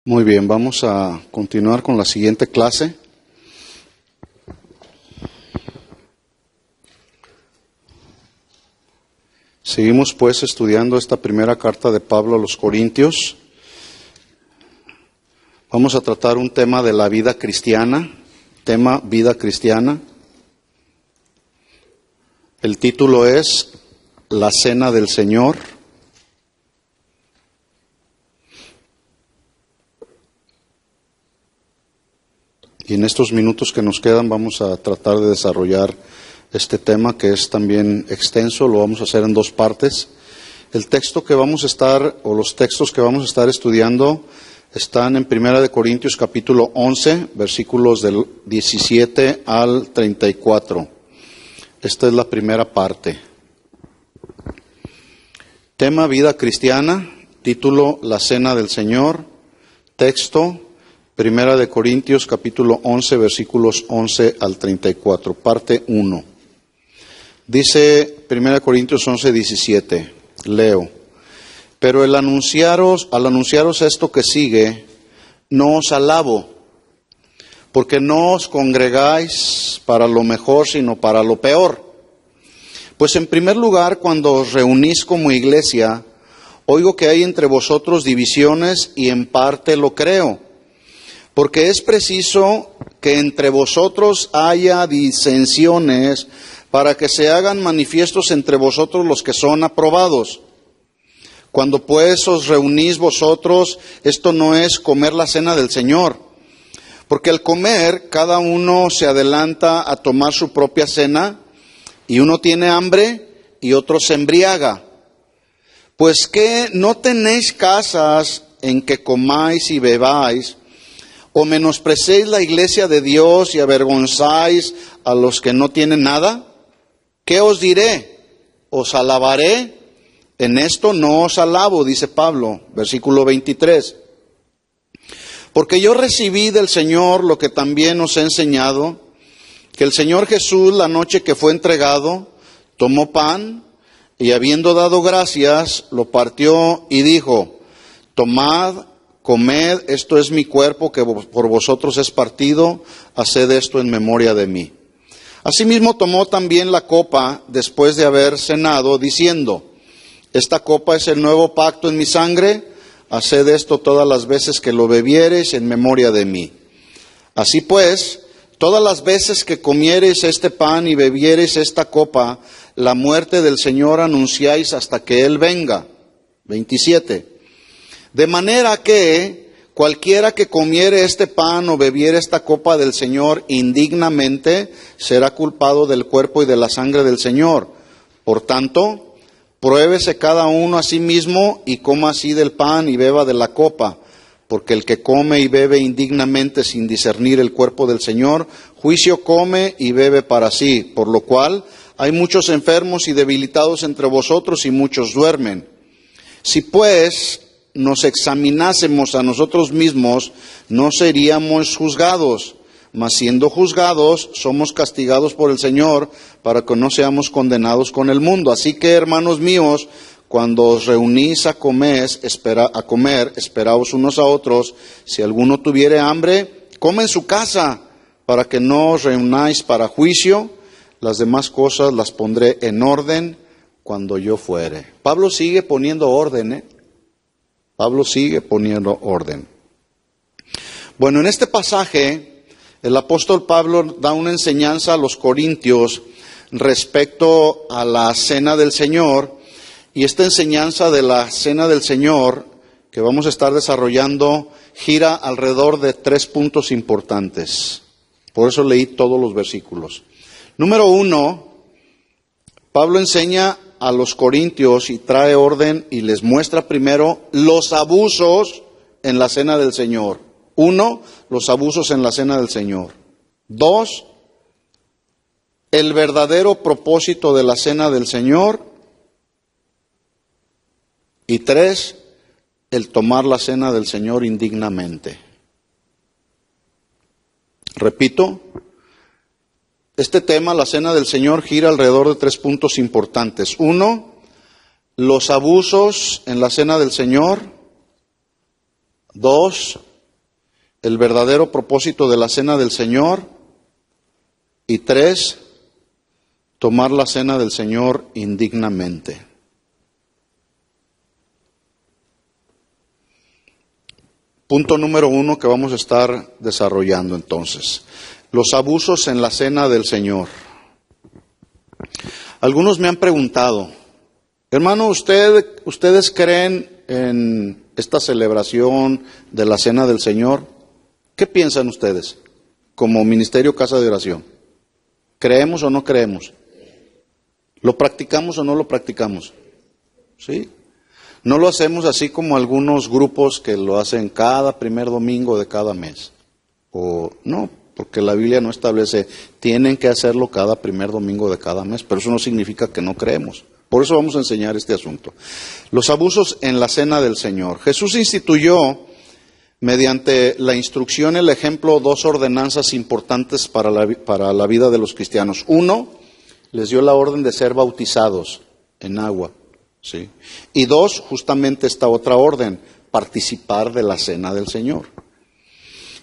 Muy bien, vamos a continuar con la siguiente clase. Seguimos pues estudiando esta primera carta de Pablo a los Corintios. Vamos a tratar un tema de la vida cristiana, tema vida cristiana. El título es La Cena del Señor. Y en estos minutos que nos quedan vamos a tratar de desarrollar este tema que es también extenso, lo vamos a hacer en dos partes. El texto que vamos a estar, o los textos que vamos a estar estudiando están en 1 Corintios capítulo 11, versículos del 17 al 34. Esta es la primera parte. Tema vida cristiana, título La Cena del Señor, texto 1 Corintios capítulo 11, versículos 11 al 34, parte 1. Dice 1 Corintios 11, 17, leo: Pero al anunciaros esto que sigue, no os alabo, porque no os congregáis para lo mejor, sino para lo peor. Pues en primer lugar, cuando os reunís como iglesia, oigo que hay entre vosotros divisiones, y en parte lo creo. Porque es preciso que entre vosotros haya disensiones para que se hagan manifiestos entre vosotros los que son aprobados. Cuando pues os reunís vosotros, esto no es comer la cena del Señor. Porque al comer, cada uno se adelanta a tomar su propia cena, y uno tiene hambre y otro se embriaga. Pues ¿qué? ¿No tenéis casas en que comáis y bebáis? ¿O menospreciáis la iglesia de Dios y avergonzáis a los que no tienen nada? ¿Qué os diré? ¿Os alabaré? En esto no os alabo, dice Pablo, versículo 23. Porque yo recibí del Señor lo que también os he enseñado, que el Señor Jesús, la noche que fue entregado, tomó pan y habiendo dado gracias, lo partió y dijo: Tomad, comed, esto es mi cuerpo que por vosotros es partido, haced esto en memoria de mí. Asimismo tomó también la copa después de haber cenado, diciendo: Esta copa es el nuevo pacto en mi sangre, haced esto todas las veces que lo bebiereis en memoria de mí. Así pues, todas las veces que comiereis este pan y bebiereis esta copa, la muerte del Señor anunciáis hasta que Él venga. 27. De manera que cualquiera que comiere este pan o bebiere esta copa del Señor indignamente, será culpado del cuerpo y de la sangre del Señor. Por tanto, pruébese cada uno a sí mismo y coma así del pan y beba de la copa. Porque el que come y bebe indignamente sin discernir el cuerpo del Señor, juicio come y bebe para sí. Por lo cual hay muchos enfermos y debilitados entre vosotros y muchos duermen. Si pues nos examinásemos a nosotros mismos, no seríamos juzgados, mas siendo juzgados, somos castigados por el Señor, para que no seamos condenados con el mundo. Así que, hermanos míos, cuando os reunís a comer, esperaos unos a otros. Si alguno tuviere hambre, coma en su casa, para que no os reunáis para juicio. Las demás cosas las pondré en orden cuando yo fuere. Pablo sigue poniendo orden, Pablo sigue poniendo orden. Bueno, en este pasaje, el apóstol Pablo da una enseñanza a los corintios respecto a la cena del Señor. Y esta enseñanza de la cena del Señor, que vamos a estar desarrollando, gira alrededor de 3 puntos importantes. Por eso leí todos los versículos. Número 1, Pablo enseña a los corintios y trae orden y les muestra primero los abusos en la cena del Señor. 1, los abusos en la cena del Señor. 2, el verdadero propósito de la cena del Señor. Y 3, el tomar la cena del Señor indignamente. Repito, este tema, la cena del Señor, gira alrededor de 3 puntos importantes. 1, los abusos en la cena del Señor. 2, el verdadero propósito de la cena del Señor. Y 3, tomar la cena del Señor indignamente. Punto número 1 que vamos a estar desarrollando entonces. Los abusos en la cena del Señor. Algunos me han preguntado, hermano, ¿ustedes creen en esta celebración de la cena del Señor? ¿Qué piensan ustedes como Ministerio Casa de Oración? ¿Creemos o no creemos? ¿Lo practicamos o no lo practicamos? ¿Sí? No lo hacemos así como algunos grupos que lo hacen cada primer domingo de cada mes. O no, porque la Biblia no establece, tienen que hacerlo cada primer domingo de cada mes, pero eso no significa que no creemos. Por eso vamos a enseñar este asunto. Los abusos en la cena del Señor. Jesús instituyó, mediante la instrucción, el ejemplo, 2 ordenanzas importantes para la vida de los cristianos. 1, les dio la orden de ser bautizados en agua. ¿Sí? Y 2, justamente esta otra orden, participar de la cena del Señor.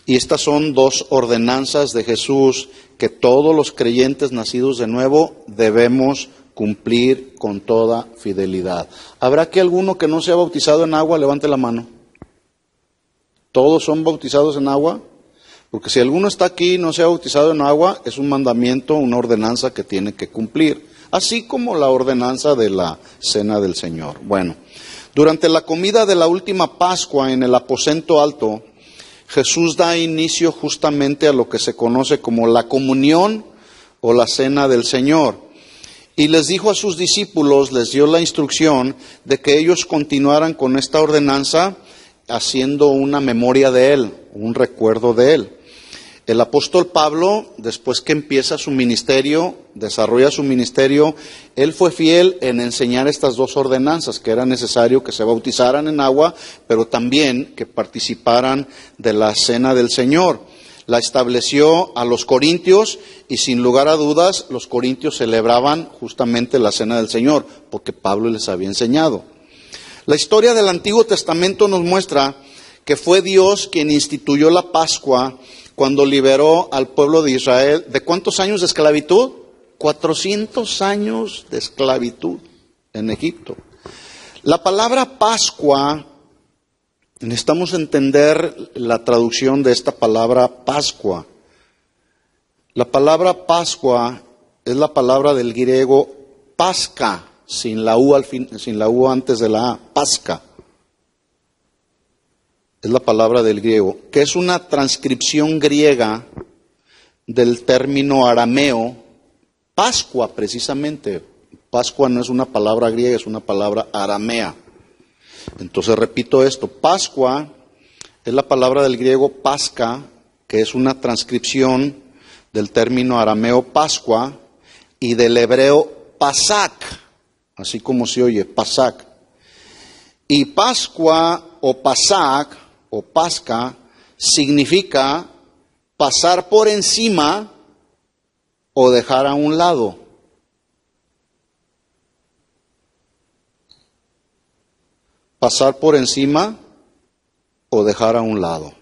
Y estas son 2 ordenanzas de Jesús que todos los creyentes nacidos de nuevo debemos cumplir con toda fidelidad. ¿Habrá aquí alguno que no sea bautizado en agua? Levante la mano. ¿Todos son bautizados en agua? Porque si alguno está aquí y no se ha bautizado en agua, es un mandamiento, una ordenanza que tiene que cumplir. Así como la ordenanza de la cena del Señor. Bueno, durante la comida de la última Pascua en el aposento alto, Jesús da inicio justamente a lo que se conoce como la comunión o la cena del Señor. Y les dijo a sus discípulos, les dio la instrucción de que ellos continuaran con esta ordenanza haciendo una memoria de Él, un recuerdo de Él. El apóstol Pablo, después que empieza su ministerio, desarrolla su ministerio, él fue fiel en enseñar estas 2 ordenanzas, que era necesario que se bautizaran en agua, pero también que participaran de la cena del Señor. La estableció a los corintios y sin lugar a dudas los corintios celebraban justamente la cena del Señor, porque Pablo les había enseñado. La historia del Antiguo Testamento nos muestra que fue Dios quien instituyó la Pascua cuando liberó al pueblo de Israel. ¿De cuántos años de esclavitud? 400 años de esclavitud en Egipto. La palabra Pascua, necesitamos entender la traducción de esta palabra Pascua. La palabra Pascua es la palabra del griego pasca, sin la U sin la U antes de la A, pasca. Es la palabra del griego, que es una transcripción griega del término arameo, Pascua precisamente. Pascua no es una palabra griega, es una palabra aramea. Entonces repito esto, Pascua es la palabra del griego pasca, que es una transcripción del término arameo Pascua y del hebreo pasak, así como se oye, pasak. Y Pascua o pasak o pasca significa pasar por encima o dejar a un lado. Pasar por encima o dejar a un lado.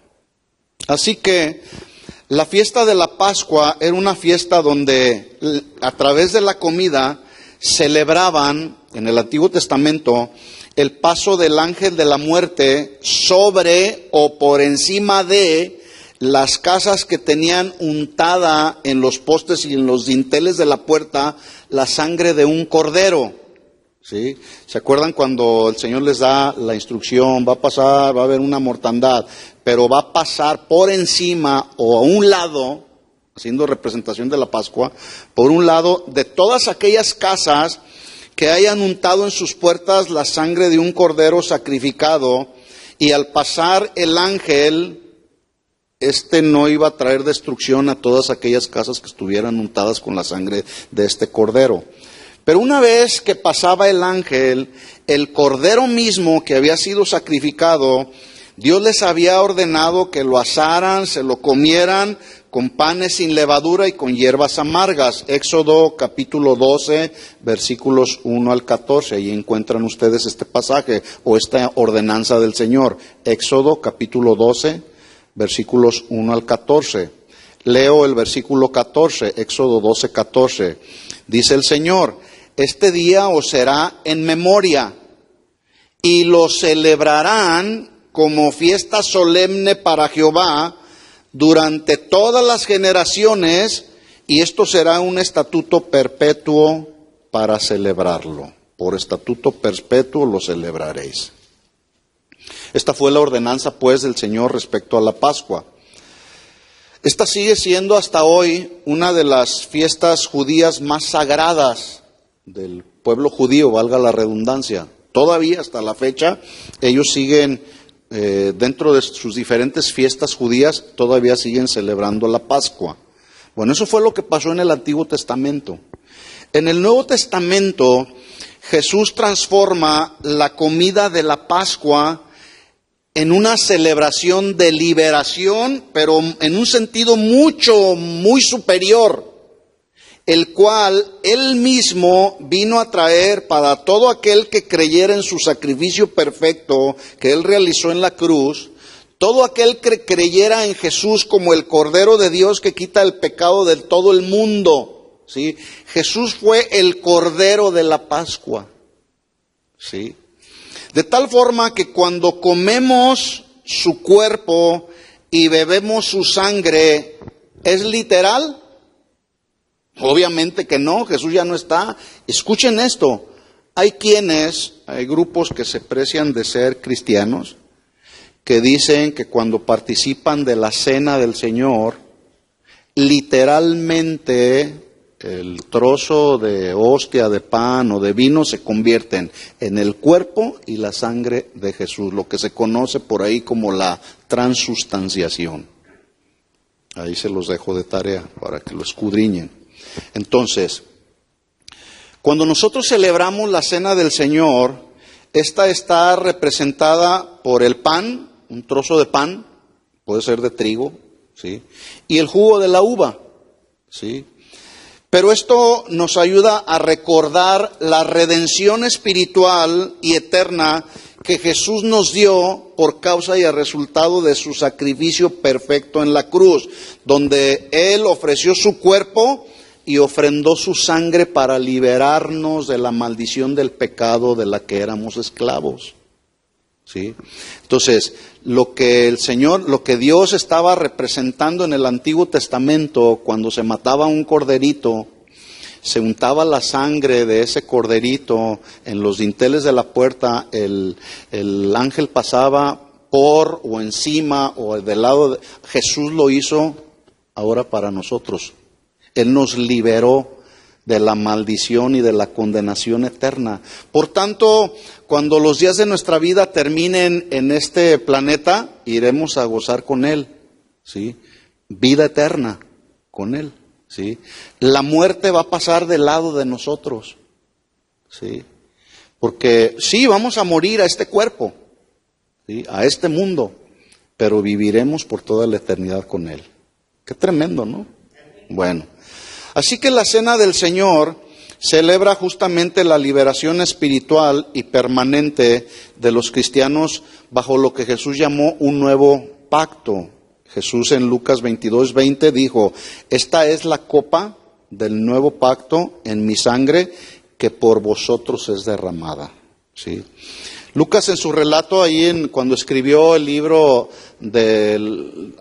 Así que la fiesta de la Pascua era una fiesta donde a través de la comida celebraban en el Antiguo Testamento el paso del ángel de la muerte sobre o por encima de las casas que tenían untada en los postes y en los dinteles de la puerta la sangre de un cordero. ¿Sí? ¿Se acuerdan cuando el Señor les da la instrucción? Va a pasar, va a haber una mortandad, pero va a pasar por encima o a un lado, haciendo representación de la Pascua, por un lado de todas aquellas casas que hayan untado en sus puertas la sangre de un cordero sacrificado, y al pasar el ángel, no iba a traer destrucción a todas aquellas casas que estuvieran untadas con la sangre de este cordero. Pero una vez que pasaba el ángel, el cordero mismo que había sido sacrificado, Dios les había ordenado que lo asaran, se lo comieran con panes sin levadura y con hierbas amargas. Éxodo capítulo 12, versículos 1 al 14. Ahí encuentran ustedes este pasaje o esta ordenanza del Señor. Éxodo capítulo 12, versículos 1 al 14. Leo el versículo 14, Éxodo 12, 14. Dice el Señor: este día os será en memoria, y lo celebrarán como fiesta solemne para Jehová durante todas las generaciones, y esto será un estatuto perpetuo para celebrarlo. Por estatuto perpetuo lo celebraréis. Esta fue la ordenanza, pues, del Señor respecto a la Pascua. Esta sigue siendo hasta hoy una de las fiestas judías más sagradas del pueblo judío, valga la redundancia. Todavía hasta la fecha ellos siguen, dentro de sus diferentes fiestas judías, todavía siguen celebrando la Pascua. Bueno, eso fue lo que pasó en el Antiguo Testamento. En el Nuevo Testamento, Jesús transforma la comida de la Pascua en una celebración de liberación, pero en un sentido muy superior, el cual Él mismo vino a traer para todo aquel que creyera en su sacrificio perfecto que Él realizó en la cruz, todo aquel que creyera en Jesús como el Cordero de Dios que quita el pecado de todo el mundo, ¿sí? Jesús fue el Cordero de la Pascua, ¿sí? De tal forma que cuando comemos su cuerpo y bebemos su sangre, ¿es literal? Obviamente que no, Jesús ya no está. Escuchen esto, hay grupos que se precian de ser cristianos, que dicen que cuando participan de la cena del Señor, literalmente el trozo de hostia, de pan o de vino se convierten en el cuerpo y la sangre de Jesús, lo que se conoce por ahí como la transustanciación. Ahí se los dejo de tarea para que lo escudriñen. Entonces, cuando nosotros celebramos la cena del Señor, esta está representada por el pan, un trozo de pan, puede ser de trigo, ¿sí? Y el jugo de la uva, ¿sí? Pero esto nos ayuda a recordar la redención espiritual y eterna que Jesús nos dio por causa y el resultado de su sacrificio perfecto en la cruz, donde Él ofreció su cuerpo y ofrendó su sangre para liberarnos de la maldición del pecado de la que éramos esclavos. ¿Sí? Entonces, lo que Dios estaba representando en el Antiguo Testamento, cuando se mataba un corderito, se untaba la sangre de ese corderito en los dinteles de la puerta, el ángel pasaba por o encima o del lado Jesús lo hizo ahora para nosotros. Él nos liberó de la maldición y de la condenación eterna. Por tanto, cuando los días de nuestra vida terminen en este planeta, iremos a gozar con Él, ¿sí? Vida eterna con Él, ¿sí? La muerte va a pasar del lado de nosotros, ¿sí? Porque sí, vamos a morir a este cuerpo, ¿sí? A este mundo, pero viviremos por toda la eternidad con Él. Qué tremendo, ¿no? Bueno. Así que la cena del Señor celebra justamente la liberación espiritual y permanente de los cristianos bajo lo que Jesús llamó un nuevo pacto. Jesús en Lucas 22:20 dijo: esta es la copa del nuevo pacto en mi sangre que por vosotros es derramada. ¿Sí? Lucas en su relato cuando escribió el libro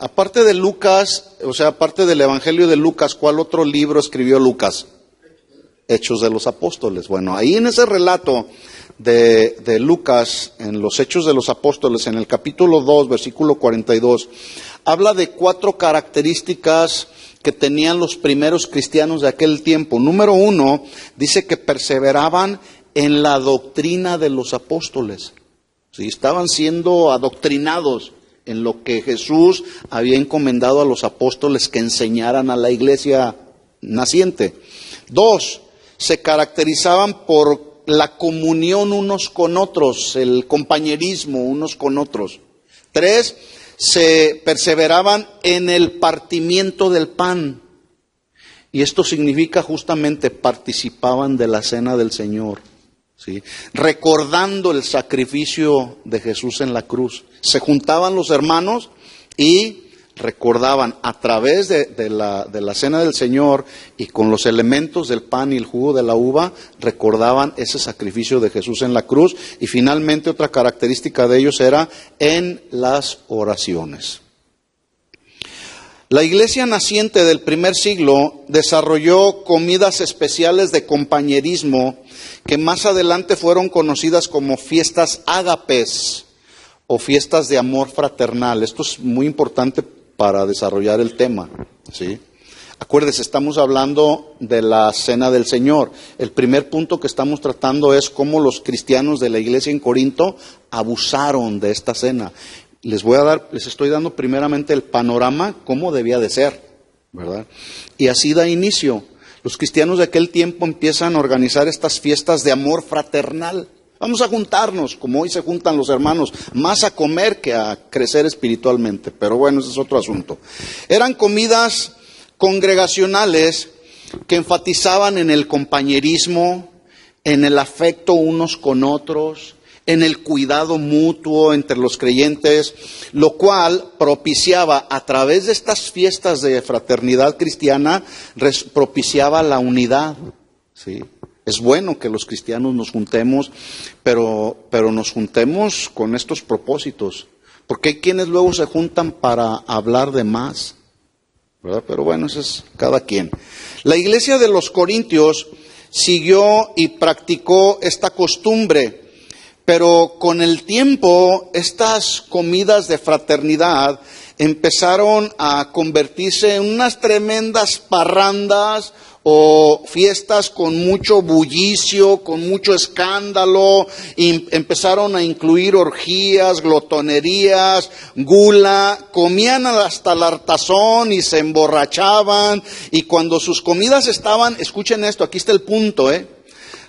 aparte de Lucas, o sea, aparte del Evangelio de Lucas, ¿cuál otro libro escribió Lucas? Hechos de los Apóstoles. Bueno, ahí en ese relato de Lucas, en los Hechos de los Apóstoles, en el capítulo 2, versículo 42, habla de 4 características que tenían los primeros cristianos de aquel tiempo. Número 1, dice que perseveraban en la doctrina de los apóstoles. ¿Sí? Estaban siendo adoctrinados en lo que Jesús había encomendado a los apóstoles que enseñaran a la iglesia naciente. 2, se caracterizaban por la comunión unos con otros, el compañerismo unos con otros. 3, se perseveraban en el partimiento del pan. Y esto significa justamente participaban de la cena del Señor, ¿sí? Recordando el sacrificio de Jesús en la cruz. Se juntaban los hermanos y recordaban a través de la cena del Señor y con los elementos del pan y el jugo de la uva, recordaban ese sacrificio de Jesús en la cruz. Y finalmente otra característica de ellos era en las oraciones. La iglesia naciente del primer siglo desarrolló comidas especiales de compañerismo que más adelante fueron conocidas como fiestas ágapes o fiestas de amor fraternal. Esto es muy importante para desarrollar el tema, ¿sí? Acuérdese, estamos hablando de la cena del Señor. El primer punto que estamos tratando es cómo los cristianos de la iglesia en Corinto abusaron de esta cena. Les estoy dando primeramente el panorama, cómo debía de ser, ¿verdad? Y así da inicio. Los cristianos de aquel tiempo empiezan a organizar estas fiestas de amor fraternal. Vamos a juntarnos, como hoy se juntan los hermanos, más a comer que a crecer espiritualmente. Pero bueno, ese es otro asunto. Eran comidas congregacionales que enfatizaban en el compañerismo, en el afecto unos con otros, en el cuidado mutuo entre los creyentes, lo cual propiciaba a través de estas fiestas de fraternidad cristiana, propiciaba la unidad, ¿sí? Es bueno que los cristianos nos juntemos, pero nos juntemos con estos propósitos. Porque hay quienes luego se juntan para hablar de más, ¿verdad? Pero bueno, eso es cada quien. La iglesia de los Corintios siguió y practicó esta costumbre, pero con el tiempo estas comidas de fraternidad empezaron a convertirse en unas tremendas parrandas o fiestas con mucho bullicio, con mucho escándalo, y empezaron a incluir orgías, glotonerías, gula, comían hasta el hartazón y se emborrachaban, y cuando sus comidas estaban, escuchen esto, aquí está el punto,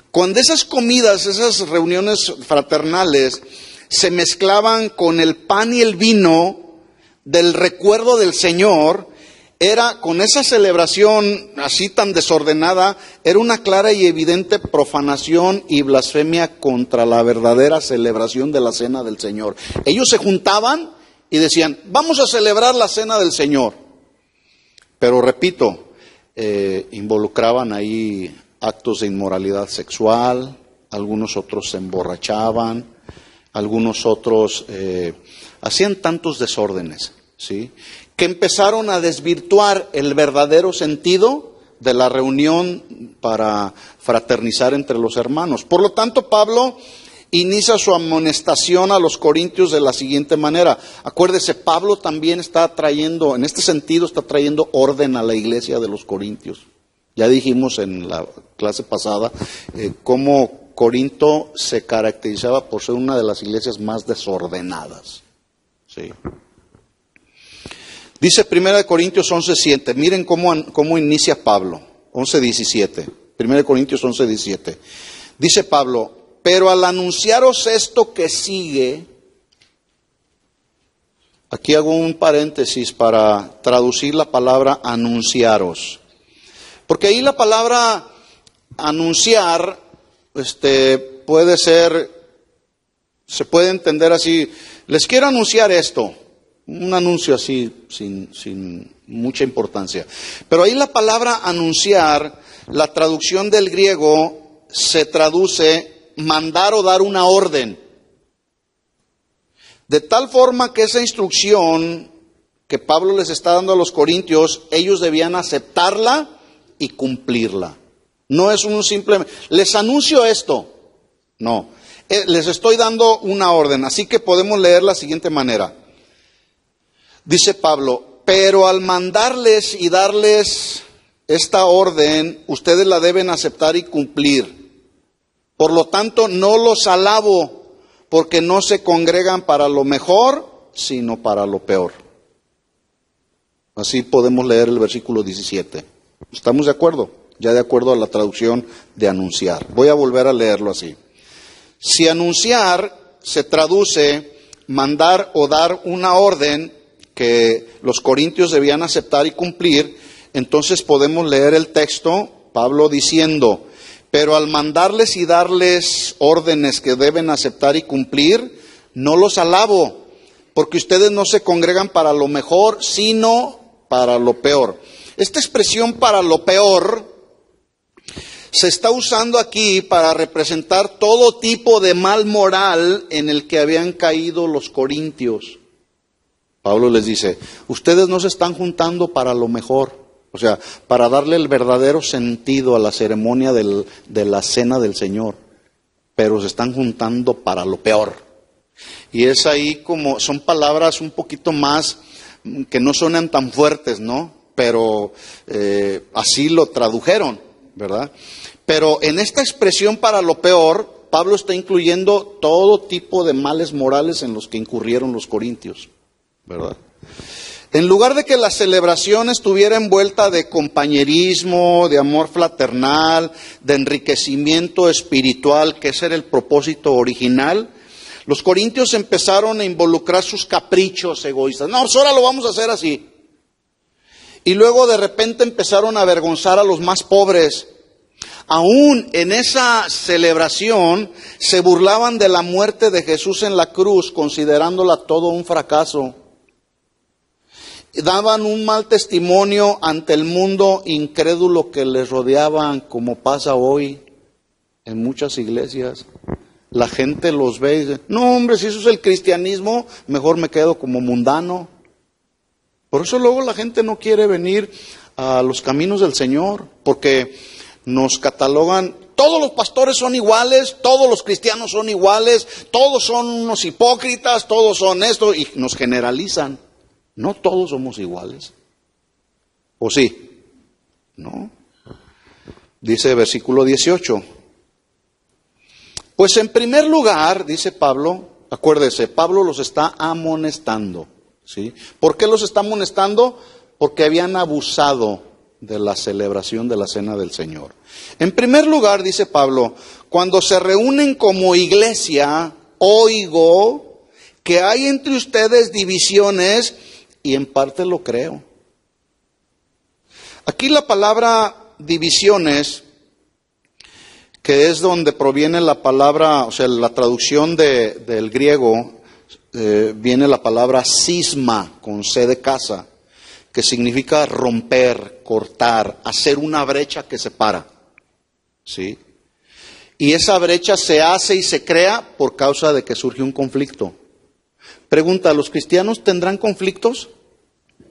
cuando esas comidas, esas reuniones fraternales se mezclaban con el pan y el vino del recuerdo del Señor, era con esa celebración así tan desordenada, era una clara y evidente profanación y blasfemia contra la verdadera celebración de la cena del Señor. Ellos se juntaban y decían, vamos a celebrar la cena del Señor. Pero repito, involucraban ahí actos de inmoralidad sexual, algunos otros se emborrachaban, algunos otros hacían tantos desórdenes, ¿sí?, que empezaron a desvirtuar el verdadero sentido de la reunión para fraternizar entre los hermanos. Por lo tanto, Pablo inicia su amonestación a los corintios de la siguiente manera. Acuérdese, Pablo también está trayendo, en este sentido, está trayendo orden a la iglesia de los corintios. Ya dijimos en la clase pasada cómo Corinto se caracterizaba por ser una de las iglesias más desordenadas. Sí. Dice 1 Corintios 11:7, miren cómo inicia Pablo, 11:17, 1 Corintios 11:17. Dice Pablo, pero al anunciaros esto que sigue, aquí hago un paréntesis para traducir la palabra anunciaros, porque ahí la palabra anunciar, puede ser, se puede entender así, les quiero anunciar esto. Un anuncio así, sin mucha importancia. Pero ahí la palabra anunciar, la traducción del griego, se traduce mandar o dar una orden. De tal forma que esa instrucción que Pablo les está dando a los corintios, ellos debían aceptarla y cumplirla. No es un simple, les anuncio esto. No, les estoy dando una orden. Así que podemos leer la siguiente manera. Dice Pablo, pero al mandarles y darles esta orden, ustedes la deben aceptar y cumplir. Por lo tanto, no los alabo, porque no se congregan para lo mejor, sino para lo peor. Así podemos leer el versículo 17. ¿Estamos de acuerdo? Ya de acuerdo a la traducción de anunciar. Voy a volver a leerlo así. Si anunciar se traduce mandar o dar una orden que los corintios debían aceptar y cumplir, entonces podemos leer el texto, Pablo diciendo, pero al mandarles y darles órdenes que deben aceptar y cumplir, no los alabo, porque ustedes no se congregan para lo mejor, sino para lo peor. Esta expresión para lo peor se está usando aquí para representar todo tipo de mal moral en el que habían caído los corintios. Pablo les dice, ustedes no se están juntando para lo mejor, o sea, para darle el verdadero sentido a la ceremonia de la cena del Señor, pero se están juntando para lo peor. Y es ahí como, son palabras un poquito más que no suenan tan fuertes, ¿no? Pero así lo tradujeron, ¿verdad? Pero en esta expresión para lo peor, Pablo está incluyendo todo tipo de males morales en los que incurrieron los corintios, ¿verdad? En lugar de que la celebración estuviera envuelta de compañerismo, de amor fraternal, de enriquecimiento espiritual, que ese era el propósito original, los corintios empezaron a involucrar sus caprichos egoístas. No, pues ahora lo vamos a hacer así. Y luego de repente empezaron a avergonzar a los más pobres. Aún en esa celebración se burlaban de la muerte de Jesús en la cruz, considerándola todo un fracaso. Daban un mal testimonio ante el mundo incrédulo que les rodeaban, como pasa hoy en muchas iglesias. La gente los ve y dice, no hombre, si eso es el cristianismo, mejor me quedo como mundano. Por eso luego la gente no quiere venir a los caminos del Señor, porque nos catalogan, todos los pastores son iguales, todos los cristianos son iguales, todos son unos hipócritas, todos son esto, y nos generalizan. No todos somos iguales. ¿O sí? No. Dice versículo 18. Pues en primer lugar, dice Pablo, acuérdese, Pablo los está amonestando, ¿sí? ¿Por qué los está amonestando? Porque habían abusado de la celebración de la cena del Señor. En primer lugar, dice Pablo, cuando se reúnen como iglesia, oigo que hay entre ustedes divisiones, y en parte lo creo. Aquí la palabra divisiones, que es donde proviene la palabra, o sea, la traducción del griego, viene la palabra cisma, con C de casa, que significa romper, cortar, hacer una brecha que separa, ¿sí? Y esa brecha se hace y se crea por causa de que surge un conflicto. Pregunta, ¿los cristianos tendrán conflictos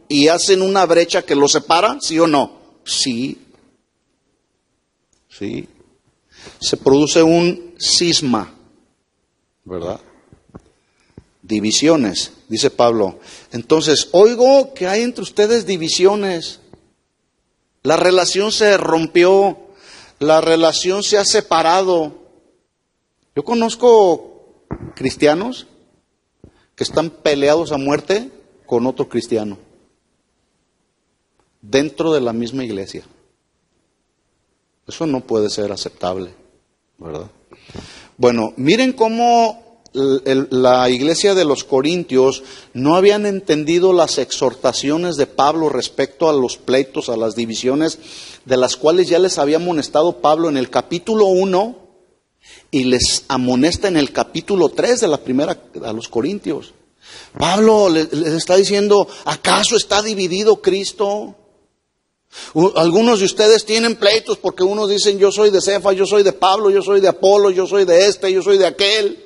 y hacen una brecha que los separa? ¿Sí o no? Sí. Sí. Se produce un cisma, ¿verdad? Divisiones, dice Pablo. Entonces, oigo que hay entre ustedes divisiones. La relación se rompió, la relación se ha separado. Yo conozco cristianos que están peleados a muerte con otro cristiano dentro de la misma iglesia. Eso no puede ser aceptable, ¿verdad? Bueno, miren cómo la iglesia de los Corintios no habían entendido las exhortaciones de Pablo respecto a los pleitos, a las divisiones, de las cuales ya les había amonestado Pablo en el capítulo 1 y les amonesta en el capítulo 3 de la primera a los Corintios. Pablo les está diciendo, ¿acaso está dividido Cristo? Algunos de ustedes tienen pleitos porque unos dicen, yo soy de Cefa, yo soy de Pablo, yo soy de Apolo, yo soy de este, yo soy de aquel.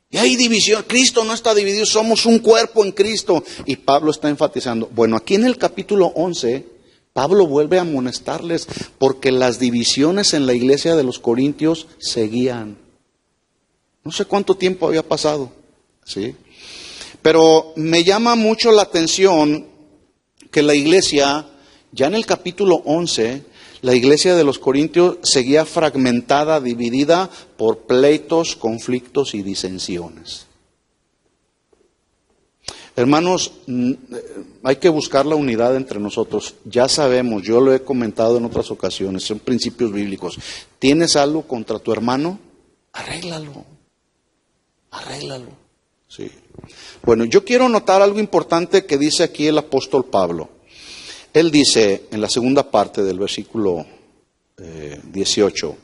Y hay división. Cristo no está dividido, somos un cuerpo en Cristo. Y Pablo está enfatizando. Bueno, aquí en el capítulo 11, Pablo vuelve a amonestarles porque las divisiones en la iglesia de los Corintios seguían. No sé cuánto tiempo había pasado, ¿sí? Pero me llama mucho la atención que la iglesia, ya en el capítulo 11, la iglesia de los Corintios seguía fragmentada, dividida por pleitos, conflictos y disensiones. Hermanos, hay que buscar la unidad entre nosotros. Ya sabemos, yo lo he comentado en otras ocasiones, son principios bíblicos. ¿Tienes algo contra tu hermano? Arréglalo. Arréglalo. Sí. Bueno, yo quiero notar algo importante que dice aquí el apóstol Pablo. Él dice en la segunda parte del versículo 18,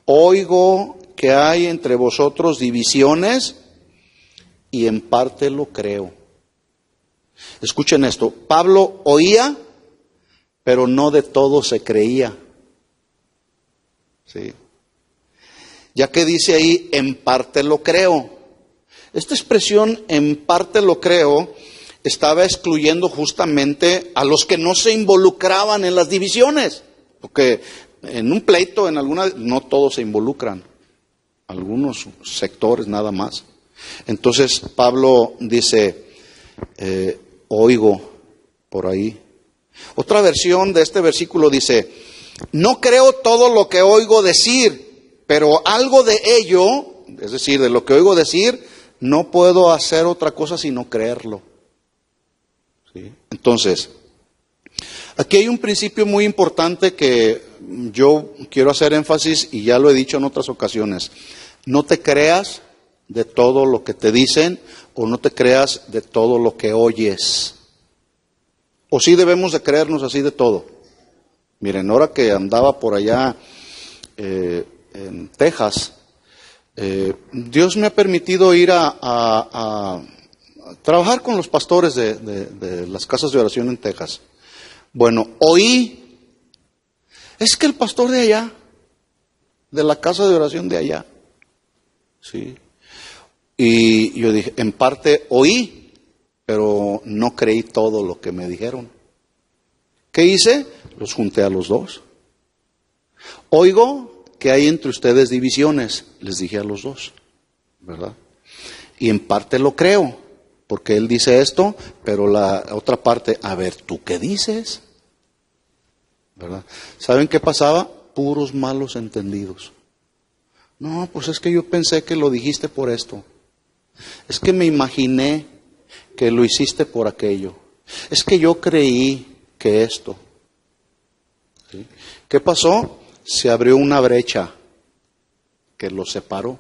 oigo que hay entre vosotros divisiones y en parte lo creo. Escuchen esto, Pablo oía, pero no de todo se creía. ¿Sí? Ya que dice ahí, en parte lo creo. Esta expresión, en parte lo creo, estaba excluyendo justamente a los que no se involucraban en las divisiones. Porque en un pleito, no todos se involucran. Algunos sectores nada más. Entonces Pablo dice, oigo por ahí. Otra versión de este versículo dice, no creo todo lo que oigo decir, pero algo de ello, es decir, de lo que oigo decir, no puedo hacer otra cosa sino creerlo. ¿Sí? Entonces, aquí hay un principio muy importante que yo quiero hacer énfasis y ya lo he dicho en otras ocasiones. No te creas de todo lo que te dicen o no te creas de todo lo que oyes. O sí debemos de creernos así de todo. Miren, ahora que andaba por allá en Texas, Dios me ha permitido ir a trabajar con los pastores de las casas de oración en Texas. Bueno, oí, es que el pastor de allá, de la casa de oración de allá, sí. Y yo dije, en parte oí, pero no creí todo lo que me dijeron. ¿Qué hice? Los junté a los dos. Oigo que hay entre ustedes divisiones, les dije a los dos, ¿verdad? Y en parte lo creo, porque él dice esto, pero la otra parte, a ver, ¿tú qué dices? ¿Verdad? ¿Saben qué pasaba? Puros malos entendidos. No, pues es que yo pensé que lo dijiste por esto. Es que me imaginé que lo hiciste por aquello. Es que yo creí que esto. ¿Sí? ¿Qué pasó? Se abrió una brecha que los separó,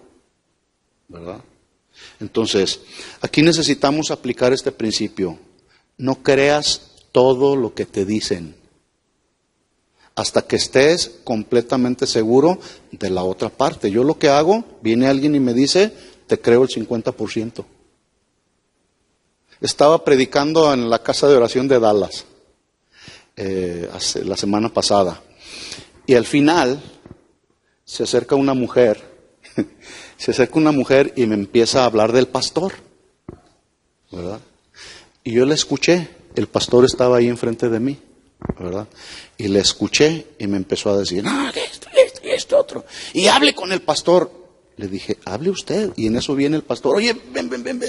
¿verdad? Entonces, aquí necesitamos aplicar este principio. No creas todo lo que te dicen hasta que estés completamente seguro de la otra parte. Yo lo que hago, viene alguien y me dice, te creo el 50%. Estaba predicando en la casa de oración de Dallas la semana pasada. Y al final se acerca una mujer y me empieza a hablar del pastor, ¿verdad? Y yo le escuché, el pastor estaba ahí enfrente de mí, ¿verdad? Y le escuché y me empezó a decir, no, esto, otro. Y hable con el pastor. Le dije, hable usted. Y en eso viene el pastor, oye, ven.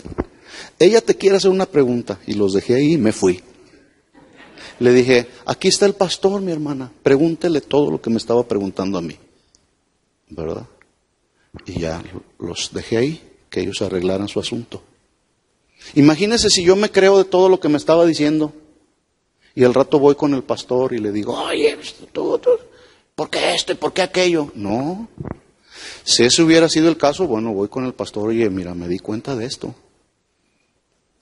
Ella te quiere hacer una pregunta. Y los dejé ahí y me fui. Le dije, aquí está el pastor, mi hermana, pregúntele todo lo que me estaba preguntando a mí, ¿verdad? Y ya los dejé ahí, que ellos arreglaran su asunto. Imagínese si yo me creo de todo lo que me estaba diciendo, y al rato voy con el pastor y le digo, oye, tú, ¿por qué esto y por qué aquello? No, si ese hubiera sido el caso, bueno, voy con el pastor, oye, mira, me di cuenta de esto,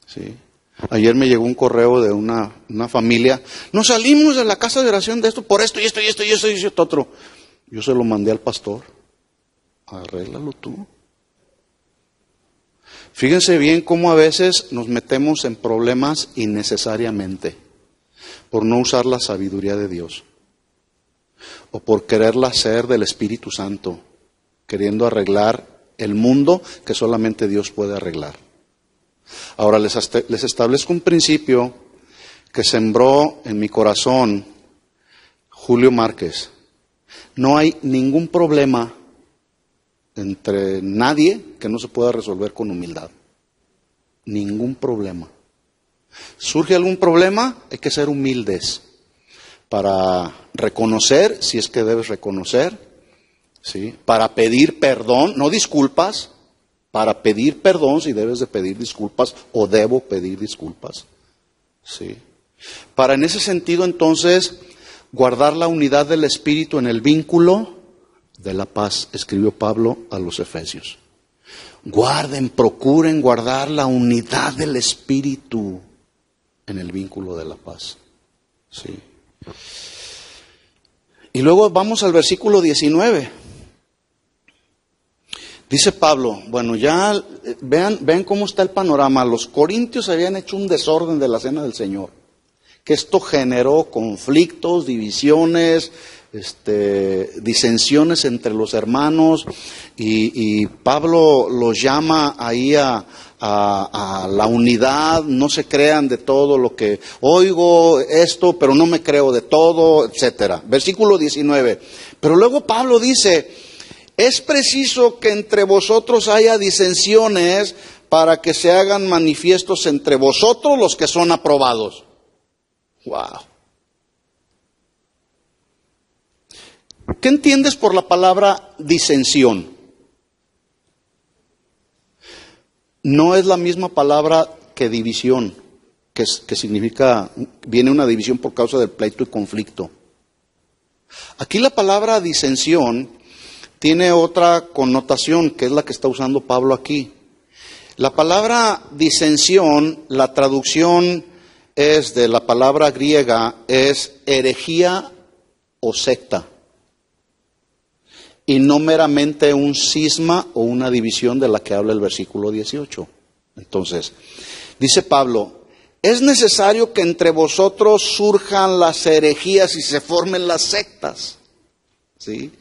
¿sí? Ayer me llegó un correo de una familia. Nos salimos de la casa de oración de esto, por esto y esto y esto y esto y esto otro. Yo se lo mandé al pastor. Arréglalo tú. Fíjense bien cómo a veces nos metemos en problemas innecesariamente por no usar la sabiduría de Dios o por quererla hacer del Espíritu Santo, queriendo arreglar el mundo que solamente Dios puede arreglar. Ahora les establezco un principio que sembró en mi corazón Julio Márquez. No hay ningún problema entre nadie que no se pueda resolver con humildad. Ningún problema. ¿Surge algún problema? Hay que ser humildes para reconocer, si es que debes reconocer, ¿sí? Para pedir perdón, no disculpas. Para pedir perdón si debes de pedir disculpas o debo pedir disculpas. ¿Sí? Para en ese sentido entonces guardar la unidad del Espíritu en el vínculo de la paz, escribió Pablo a los Efesios. Guarden, procuren guardar la unidad del Espíritu en el vínculo de la paz. ¿Sí? Y luego vamos al versículo 19. Dice Pablo, bueno, ya vean cómo está el panorama. Los corintios habían hecho un desorden de la cena del Señor, que esto generó conflictos, divisiones, disensiones entre los hermanos, y Pablo los llama ahí a la unidad. No se crean de todo lo que oigo esto, pero no me creo de todo, etcétera. Versículo 19. Pero luego Pablo dice: es preciso que entre vosotros haya disensiones para que se hagan manifiestos entre vosotros los que son aprobados. Wow. ¿Qué entiendes por la palabra disensión? No es la misma palabra que división, que significa, viene una división por causa del pleito y conflicto. Aquí la palabra disensión tiene otra connotación, que es la que está usando Pablo aquí. La palabra disensión, la traducción es de la palabra griega, es herejía o secta, y no meramente un cisma o una división de la que habla el versículo 18. Entonces, dice Pablo: es necesario que entre vosotros surjan las herejías y se formen las sectas, ¿sí?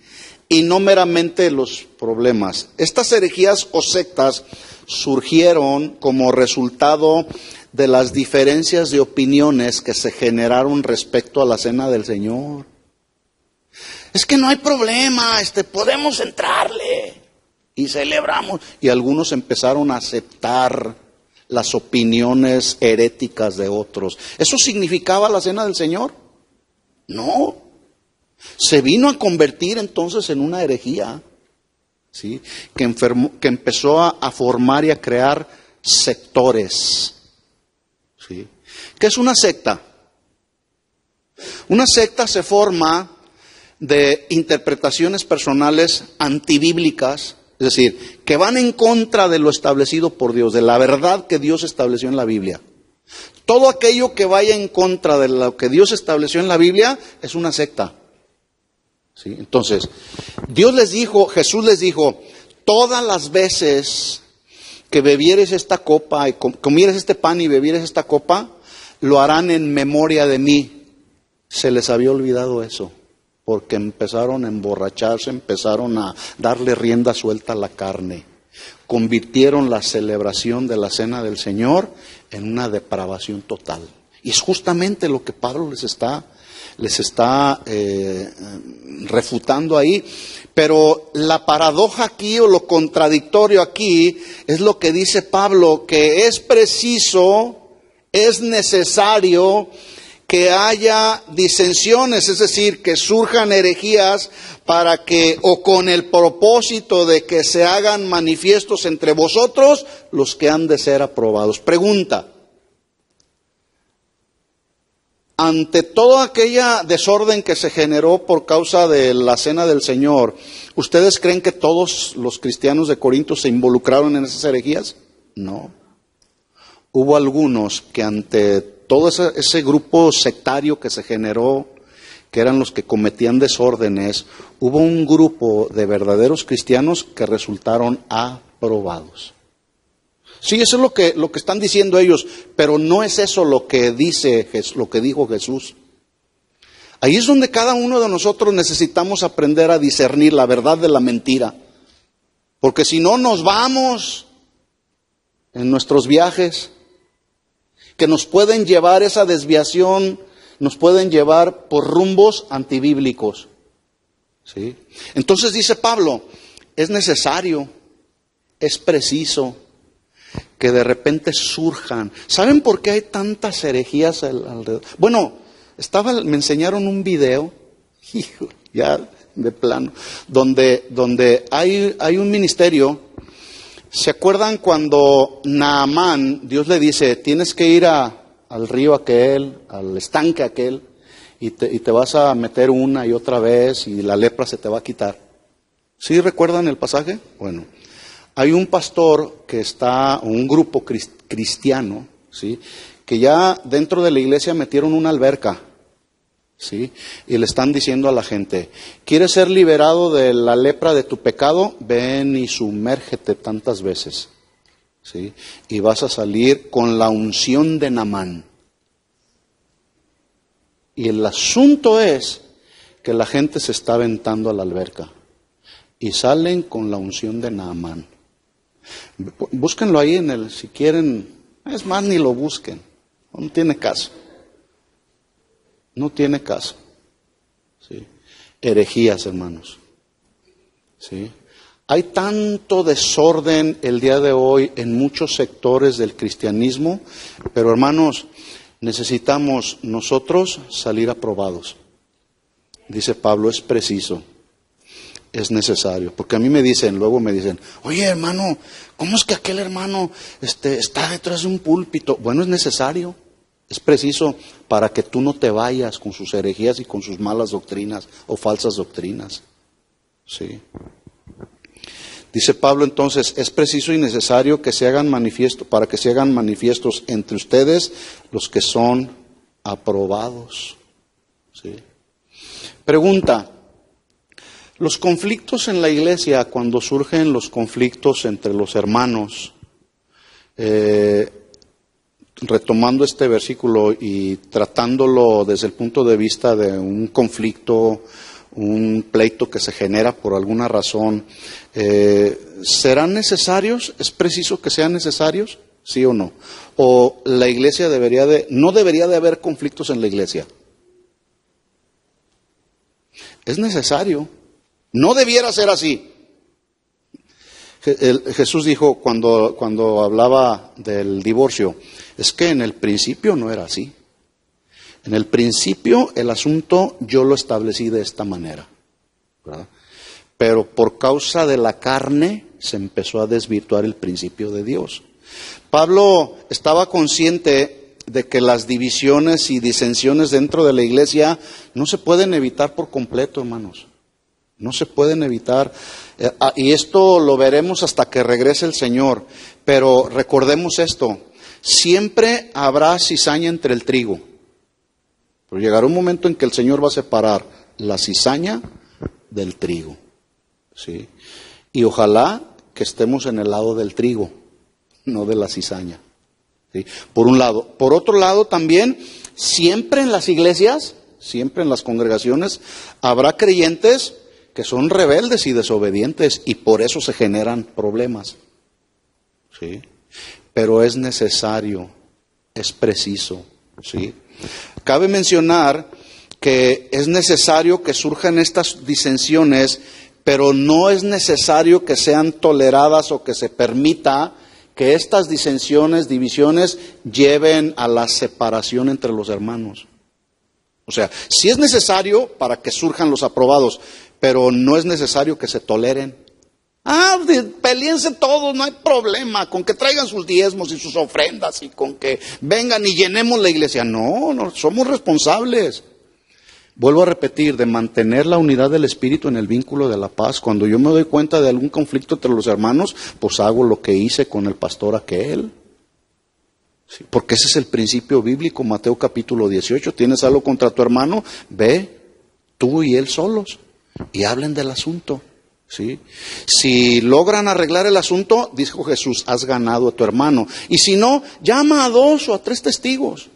Y no meramente los problemas. Estas herejías o sectas surgieron como resultado de las diferencias de opiniones que se generaron respecto a la cena del Señor. Es que no hay problema, podemos entrarle y celebramos. Y algunos empezaron a aceptar las opiniones heréticas de otros. ¿Eso significaba la cena del Señor? No. Se vino a convertir entonces en una herejía, ¿sí? Que empezó a formar y a crear sectores, ¿sí? ¿Qué es una secta? Una secta se forma de interpretaciones personales antibíblicas, es decir, que van en contra de lo establecido por Dios, de la verdad que Dios estableció en la Biblia. Todo aquello que vaya en contra de lo que Dios estableció en la Biblia es una secta. ¿Sí? Entonces, Jesús les dijo: todas las veces que bebieres esta copa y comieres este pan y bebieres esta copa, lo harán en memoria de mí. Se les había olvidado eso, porque empezaron a emborracharse, empezaron a darle rienda suelta a la carne. Convirtieron la celebración de la cena del Señor en una depravación total. Y es justamente lo que Pablo les está refutando ahí. Pero la paradoja aquí, o lo contradictorio aquí, es lo que dice Pablo: que es preciso, es necesario que haya disensiones, es decir, que surjan herejías para que, o con el propósito de que se hagan manifiestos entre vosotros los que han de ser aprobados. Pregunta: ante toda aquella desorden que se generó por causa de la cena del Señor, ¿ustedes creen que todos los cristianos de Corinto se involucraron en esas herejías? No. Hubo algunos que ante todo ese grupo sectario que se generó, que eran los que cometían desórdenes, hubo un grupo de verdaderos cristianos que resultaron aprobados. Sí, eso es lo que están diciendo ellos, pero no es eso lo que dijo Jesús. Ahí es donde cada uno de nosotros necesitamos aprender a discernir la verdad de la mentira. Porque si no, nos vamos en nuestros viajes, que nos pueden llevar esa desviación, nos pueden llevar por rumbos antibíblicos. ¿Sí? Entonces dice Pablo: es necesario, es preciso que de repente surjan. ¿Saben por qué hay tantas herejías alrededor? Bueno, me enseñaron un video, hijo, ya de plano, donde hay un ministerio. ¿Se acuerdan cuando Naamán, Dios le dice: tienes que ir al río aquel, al estanque aquel, y te vas a meter una y otra vez y la lepra se te va a quitar? ¿Sí recuerdan el pasaje? Bueno, hay un pastor un grupo cristiano, ¿sí?, que ya dentro de la iglesia metieron una alberca, ¿sí? Y le están diciendo a la gente, ¿quieres ser liberado de la lepra de tu pecado? Ven y sumérgete tantas veces, ¿sí? Y vas a salir con la unción de Naamán. Y el asunto es que la gente se está aventando a la alberca y salen con la unción de Naamán. Búsquenlo ahí si quieren, es más, ni lo busquen, no tiene caso. No tiene caso. ¿Sí? Herejías, hermanos. ¿Sí? Hay tanto desorden el día de hoy en muchos sectores del cristianismo, pero hermanos, necesitamos nosotros salir aprobados. Dice Pablo, es preciso, es necesario. Porque a mí luego me dicen, oye hermano, ¿cómo es que aquel hermano está detrás de un púlpito? Bueno, es necesario. Es preciso para que tú no te vayas con sus herejías y con sus malas doctrinas o falsas doctrinas. ¿Sí? Dice Pablo entonces, es preciso y necesario que se hagan para que se hagan manifiestos entre ustedes los que son aprobados. ¿Sí? Pregunta, los conflictos en la iglesia, cuando surgen los conflictos entre los hermanos, retomando este versículo y tratándolo desde el punto de vista de un conflicto, un pleito que se genera por alguna razón, ¿serán necesarios? ¿Es preciso que sean necesarios? ¿Sí o no? ¿O la iglesia no debería de haber conflictos en la iglesia? Es necesario. No debiera ser así. Jesús dijo cuando hablaba del divorcio, es que en el principio no era así. En el principio el asunto yo lo establecí de esta manera, ¿verdad? Pero por causa de la carne se empezó a desvirtuar el principio de Dios. Pablo estaba consciente de que las divisiones y disensiones dentro de la iglesia no se pueden evitar por completo, hermanos. No se pueden evitar. Y esto lo veremos hasta que regrese el Señor. Pero recordemos esto. Siempre habrá cizaña entre el trigo. Pero llegará un momento en que el Señor va a separar la cizaña del trigo. ¿Sí? Y ojalá que estemos en el lado del trigo, no de la cizaña. ¿Sí? Por un lado. Por otro lado también, siempre en las iglesias, siempre en las congregaciones, habrá creyentes que son rebeldes y desobedientes y por eso se generan problemas. ¿Sí? Pero es necesario, es preciso. ¿Sí? Cabe mencionar que es necesario que surjan estas disensiones, pero no es necesario que sean toleradas o que se permita que estas disensiones, divisiones, lleven a la separación entre los hermanos. O sea, sí es necesario para que surjan los aprobados, pero no es necesario que se toleren. Peleense todos, no hay problema, con que traigan sus diezmos y sus ofrendas y con que vengan y llenemos la iglesia. No, somos responsables. Vuelvo a repetir, de mantener la unidad del Espíritu en el vínculo de la paz. Cuando yo me doy cuenta de algún conflicto entre los hermanos, pues hago lo que hice con el pastor aquel. Sí, porque ese es el principio bíblico, Mateo capítulo 18. ¿Tienes algo contra tu hermano? Ve, tú y él solos, y hablen del asunto. ¿Sí? Si logran arreglar el asunto, dijo Jesús, has ganado a tu hermano. Y si no, llama a 2 o a 3 testigos,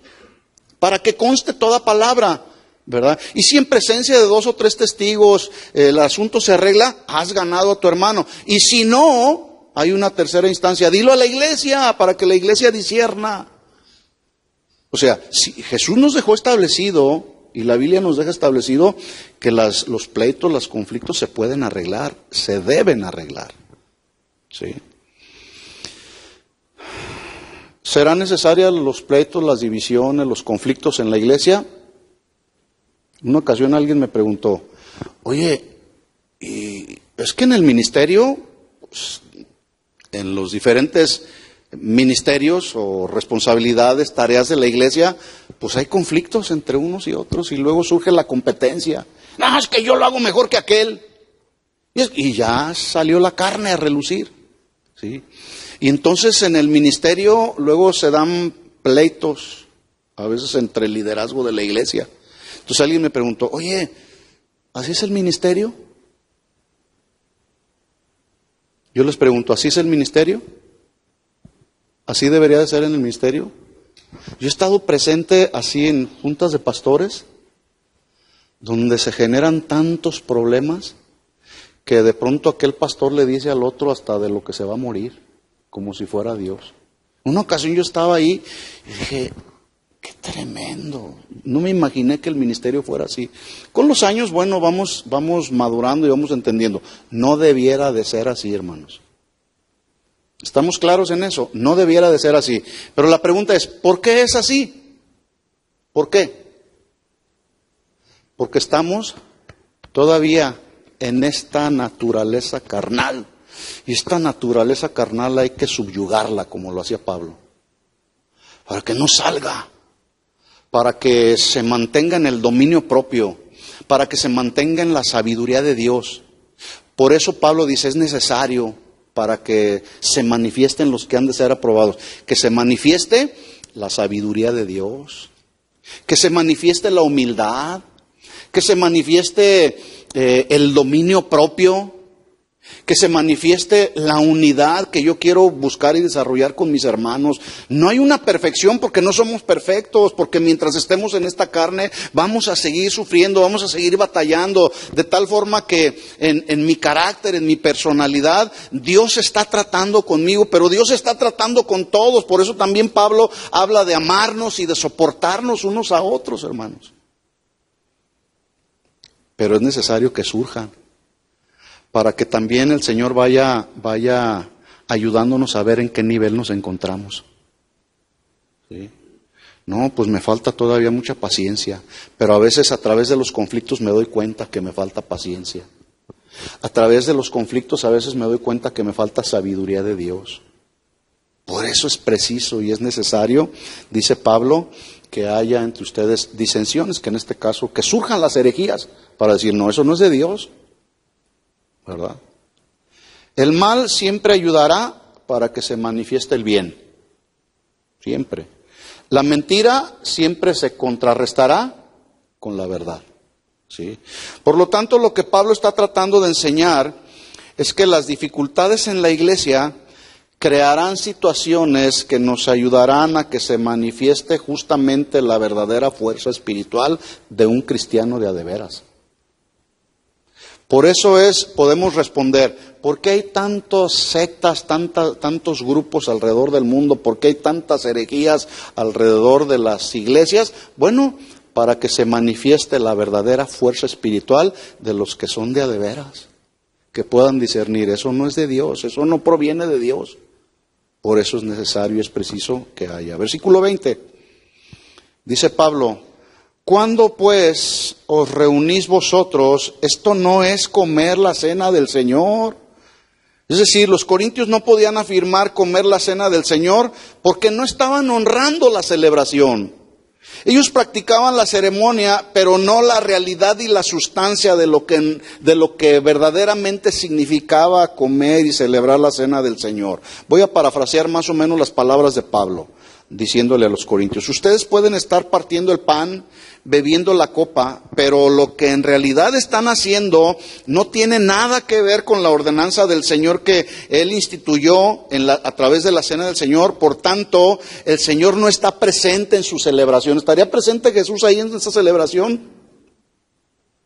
para que conste toda palabra, ¿verdad? Y si en presencia de 2 o 3 testigos el asunto se arregla, has ganado a tu hermano. Y si no, hay una tercera instancia, dilo a la iglesia, para que la iglesia discierna. O sea, si Jesús nos dejó establecido, y la Biblia nos deja establecido que los pleitos, los conflictos se pueden arreglar, se deben arreglar. ¿Sí? ¿Serán necesarias los pleitos, las divisiones, los conflictos en la iglesia? En una ocasión alguien me preguntó, oye, ¿y es que en el ministerio, pues, en los diferentes ministerios o responsabilidades, tareas de la iglesia, pues hay conflictos entre unos y otros y luego surge la competencia? No, es que yo lo hago mejor que aquel. Y ya salió la carne a relucir. ¿Sí? Y entonces en el ministerio luego se dan pleitos, a veces entre el liderazgo de la iglesia. Entonces alguien me preguntó, oye, ¿así es el ministerio? Yo les pregunto, ¿así es el ministerio? ¿Así debería de ser en el ministerio? Yo he estado presente así en juntas de pastores, donde se generan tantos problemas, que de pronto aquel pastor le dice al otro hasta de lo que se va a morir, como si fuera Dios. Una ocasión yo estaba ahí y dije, qué tremendo. No me imaginé que el ministerio fuera así. Con los años, bueno, vamos madurando y vamos entendiendo. No debiera de ser así, hermanos. ¿Estamos claros en eso? No debiera de ser así. Pero la pregunta es, ¿por qué es así? ¿Por qué? Porque estamos todavía en esta naturaleza carnal. Y esta naturaleza carnal hay que subyugarla, como lo hacía Pablo, para que no salga, para que se mantenga en el dominio propio, para que se mantenga en la sabiduría de Dios. Por eso Pablo dice, es necesario para que se manifiesten los que han de ser aprobados, que se manifieste la sabiduría de Dios, que se manifieste la humildad, que se manifieste el dominio propio, que se manifieste la unidad que yo quiero buscar y desarrollar con mis hermanos. No hay una perfección porque no somos perfectos, porque mientras estemos en esta carne vamos a seguir sufriendo, vamos a seguir batallando, de tal forma que en mi carácter, en mi personalidad, Dios está tratando conmigo, pero Dios está tratando con todos. Por eso también Pablo habla de amarnos y de soportarnos unos a otros, hermanos. Pero es necesario que surjan, para que también el Señor vaya ayudándonos a ver en qué nivel nos encontramos. ¿Sí? No, pues me falta todavía mucha paciencia, pero a veces a través de los conflictos me doy cuenta que me falta paciencia. A través de los conflictos a veces me doy cuenta que me falta sabiduría de Dios. Por eso es preciso y es necesario, dice Pablo, que haya entre ustedes disensiones, que en este caso, que surjan las herejías, para decir, no, eso no es de Dios. ¿Verdad? El mal siempre ayudará para que se manifieste el bien. Siempre. La mentira siempre se contrarrestará con la verdad. ¿Sí? Por lo tanto, lo que Pablo está tratando de enseñar es que las dificultades en la iglesia crearán situaciones que nos ayudarán a que se manifieste justamente la verdadera fuerza espiritual de un cristiano de a de veras. Por eso podemos responder, ¿por qué hay tantas sectas, tantos grupos alrededor del mundo? ¿Por qué hay tantas herejías alrededor de las iglesias? Bueno, para que se manifieste la verdadera fuerza espiritual de los que son de a de veras, que puedan discernir, eso no es de Dios, eso no proviene de Dios. Por eso es necesario y es preciso que haya. Versículo 20, dice Pablo, ¿cuándo pues os reunís vosotros? Esto no es comer la cena del Señor. Es decir, los corintios no podían afirmar comer la cena del Señor porque no estaban honrando la celebración. Ellos practicaban la ceremonia, pero no la realidad y la sustancia de lo que verdaderamente significaba comer y celebrar la cena del Señor. Voy a parafrasear más o menos las palabras de Pablo, diciéndole a los corintios, ustedes pueden estar partiendo el pan, bebiendo la copa, pero lo que en realidad están haciendo no tiene nada que ver con la ordenanza del Señor que Él instituyó a través de la cena del Señor. Por tanto, el Señor no está presente en su celebración. ¿Estaría presente Jesús ahí en esa celebración?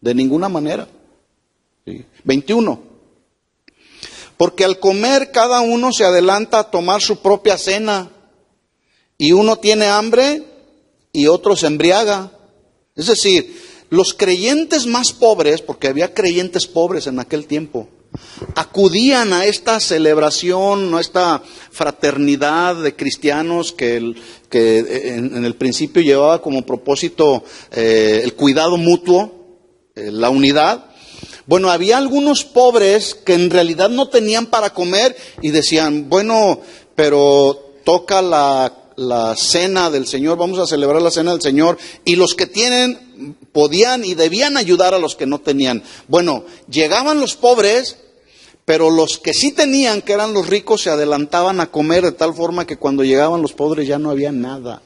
De ninguna manera. ¿Sí? 21. Porque al comer cada uno se adelanta a tomar su propia cena, y uno tiene hambre y otro se embriaga. Es decir, los creyentes más pobres, porque había creyentes pobres en aquel tiempo, acudían a esta celebración, a esta fraternidad de cristianos que en el principio llevaba como propósito el cuidado mutuo, la unidad. Bueno, había algunos pobres que en realidad no tenían para comer y decían, bueno, pero toca la cena del Señor, vamos a celebrar la cena del Señor, y los que tienen podían y debían ayudar a los que no tenían. Bueno, llegaban los pobres, pero los que sí tenían, que eran los ricos, se adelantaban a comer de tal forma que cuando llegaban los pobres ya no había nada.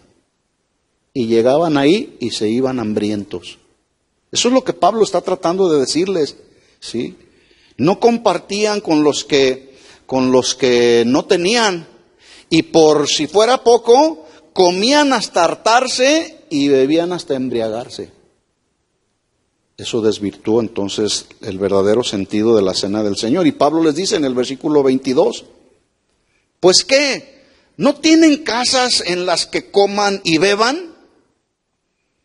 Y llegaban ahí y se iban hambrientos. Eso es lo que Pablo está tratando de decirles, ¿sí? No compartían con los que no tenían. Y por si fuera poco, comían hasta hartarse y bebían hasta embriagarse. Eso desvirtuó entonces el verdadero sentido de la cena del Señor. Y Pablo les dice en el versículo 22, ¿pues qué? ¿No tienen casas en las que coman y beban?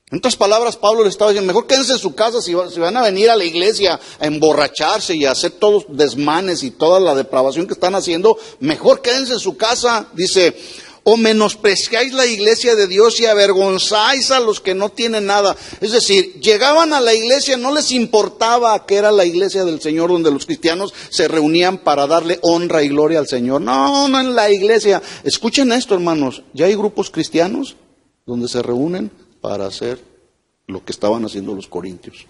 En otras palabras, Pablo le estaba diciendo, mejor quédense en su casa si van a venir a la iglesia a emborracharse y a hacer todos desmanes y toda la depravación que están haciendo, mejor quédense en su casa. Dice, o menospreciáis la iglesia de Dios y avergonzáis a los que no tienen nada. Es decir, llegaban a la iglesia, no les importaba que era la iglesia del Señor donde los cristianos se reunían para darle honra y gloria al Señor. No en la iglesia. Escuchen esto, hermanos, ya hay grupos cristianos donde se reúnen para hacer lo que estaban haciendo los corintios.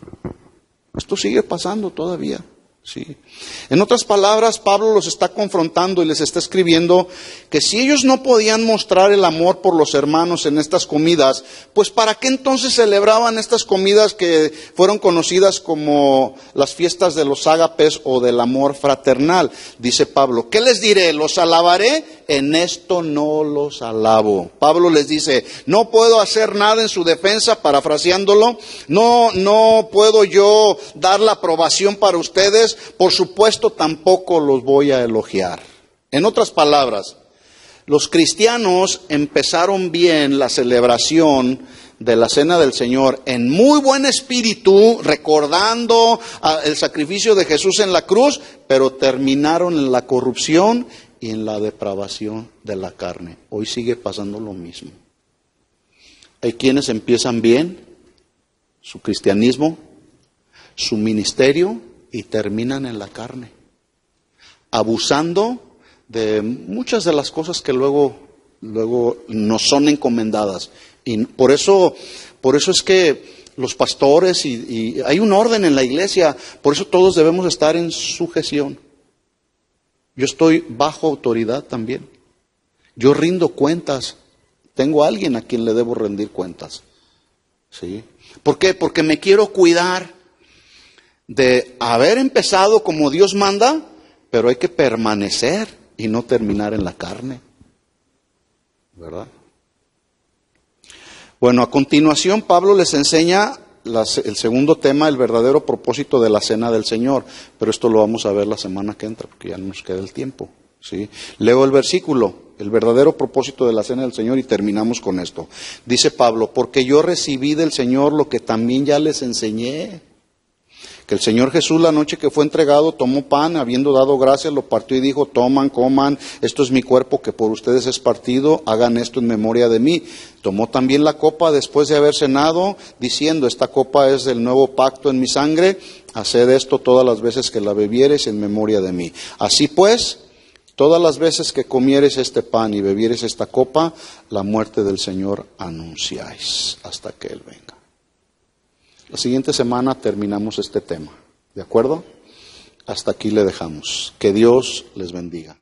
Esto sigue pasando todavía, ¿sí? En otras palabras, Pablo los está confrontando y les está escribiendo que si ellos no podían mostrar el amor por los hermanos en estas comidas, pues ¿para qué entonces celebraban estas comidas que fueron conocidas como las fiestas de los ágapes o del amor fraternal? Dice Pablo, ¿qué les diré? ¿Los alabaré? En esto no los alabo. Pablo les dice, no puedo hacer nada en su defensa, parafraseándolo, no puedo yo dar la aprobación para ustedes, por supuesto tampoco los voy a elogiar. En otras palabras, los cristianos empezaron bien la celebración de la cena del Señor en muy buen espíritu, recordando el sacrificio de Jesús en la cruz, pero terminaron en la corrupción y en la depravación de la carne. Hoy sigue pasando lo mismo. Hay quienes empiezan bien su cristianismo, su ministerio, y terminan en la carne, abusando de muchas de las cosas que luego nos son encomendadas. Y por eso es que los pastores y hay un orden en la iglesia, por eso todos debemos estar en sujeción. Yo estoy bajo autoridad también. Yo rindo cuentas. Tengo a alguien a quien le debo rendir cuentas. ¿Sí? ¿Por qué? Porque me quiero cuidar de haber empezado como Dios manda, pero hay que permanecer y no terminar en la carne. ¿Verdad? Bueno, a continuación Pablo les enseña el segundo tema, el verdadero propósito de la cena del Señor. Pero esto lo vamos a ver la semana que entra, porque ya no nos queda el tiempo, ¿sí? Leo el versículo, el verdadero propósito de la cena del Señor, y terminamos con esto. Dice Pablo, porque yo recibí del Señor lo que también ya les enseñé. Que el Señor Jesús, la noche que fue entregado, tomó pan, habiendo dado gracias, lo partió y dijo, toman, coman, esto es mi cuerpo que por ustedes es partido, hagan esto en memoria de mí. Tomó también la copa después de haber cenado, diciendo, esta copa es del nuevo pacto en mi sangre, haced esto todas las veces que la bebieres en memoria de mí. Así pues, todas las veces que comieres este pan y bebieres esta copa, la muerte del Señor anunciáis hasta que Él venga. La siguiente semana terminamos este tema, ¿de acuerdo? Hasta aquí le dejamos. Que Dios les bendiga.